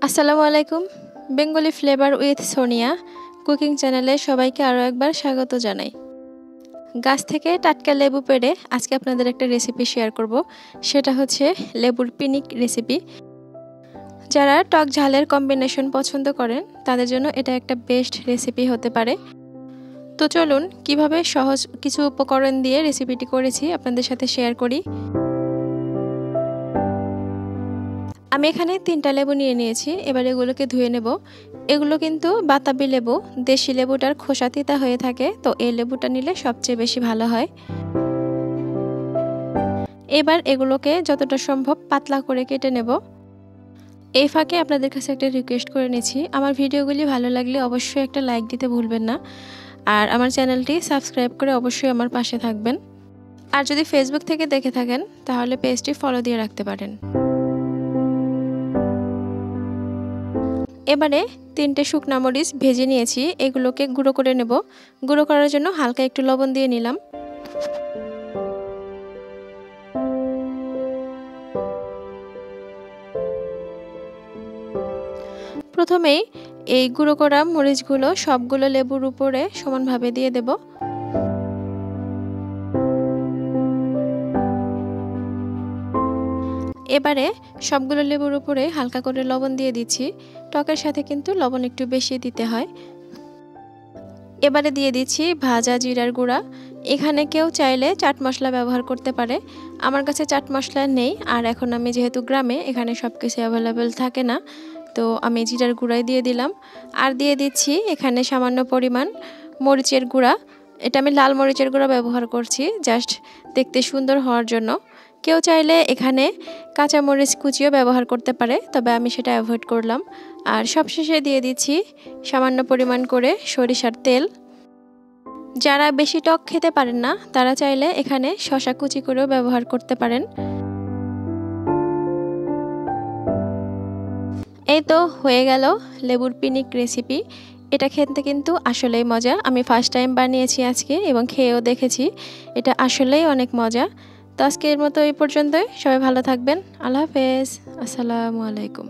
আসসালামু আলাইকুম। Bengali flavour with Sonia cooking চ্যানেলে সবাইকে আরও একবার স্বাগত জানাই। গাছ থেকে টাটকা লেবু পেড়ে আজকে আপনাদের একটা রেসিপি শেয়ার করব। সেটা হচ্ছে লেবুর পিনিক রেসিপি। যারা টক ঝালের কম্বিনেশন পছন্দ করেন তাদের জন্য এটা একটা বেস্ট রেসিপি হতে পারে। তো চলুন কিভাবে সহজ কিছু উপকরণ দিয়ে রেসিপিটি করেছি আপনাদের সাথে শেয়ার করি। আমি এখানে 3টা লেবু নিয়ে নিয়েছি। এবার এগুলোকে ধুয়ে নেব। এগুলো কিন্তু বাতাবি লেবু, দেশি লেবুটার খোসা তিতা হয়ে থাকে, তো এই লেবুটা নিলে সবচেয়ে বেশি ভালো হয়। এবার এগুলোকে যতটা সম্ভব পাতলা করে কেটে নেব। এই ফাঁকে আপনাদের কাছে একটা রিকোয়েস্ট করে নিচ্ছি, আমার ভিডিওগুলি ভালো লাগলে অবশ্যই একটা লাইক দিতে ভুলবেন না, আর আমার চ্যানেলটি সাবস্ক্রাইব করে অবশ্যই আমার পাশে থাকবেন। আর যদি ফেসবুক থেকে দেখে থাকেন তাহলে পেজটি ফলো দিয়ে রাখতে পারেন। এবারে 3টে শুকনা মরিচ ভেজে নিয়েছি, এগুলোকে গুঁড়ো করে নেব। গুঁড়ো করার জন্য হালকা একটু লবণ দিয়ে নিলাম। প্রথমেই এই গুঁড়ো করা মরিচগুলো সবগুলো লেবুর উপরে সমানভাবে দিয়ে দেব। এবারে সবগুলো লেবুর উপরে হালকা করে লবণ দিয়ে দিচ্ছি। টকের সাথে কিন্তু লবণ একটু বেশি দিতে হয়। এবারে দিয়ে দিচ্ছি ভাজা জিরার গুঁড়া। এখানে কেউ চাইলে চাট মশলা ব্যবহার করতে পারে, আমার কাছে চাট মশলা নেই, আর এখন আমি যেহেতু গ্রামে, এখানে সব কিছু অ্যাভেলেবেল থাকে না, তো আমি জিরার গুঁড়াই দিয়ে দিলাম। আর দিয়ে দিচ্ছি এখানে সামান্য পরিমাণ মরিচের গুঁড়া। এটা আমি লাল মরিচের গুঁড়া ব্যবহার করছি, জাস্ট দেখতে সুন্দর হওয়ার জন্য। কেউ চাইলে এখানে কাঁচা মরিচ কুচিও ব্যবহার করতে পারে, তবে আমি সেটা অ্যাভয়েড করলাম। আর সবশেষে দিয়ে দিচ্ছি সামান্য পরিমাণ করে সরিষার তেল। যারা বেশি টক খেতে পারেন না তারা চাইলে এখানে শসা কুচি করেও ব্যবহার করতে পারেন। এই তো হয়ে গেল লেবুর পিনিক রেসিপি। এটা খেতে কিন্তু আসলেই মজা। আমি ফার্স্ট টাইম বানিয়েছি আজকে এবং খেয়েও দেখেছি, এটা আসলেই অনেক মজা। তো আজকের মতো এই পর্যন্তই। সবাই ভালো থাকবেন। আল্লাহ হাফেজ। আসসালামু আলাইকুম।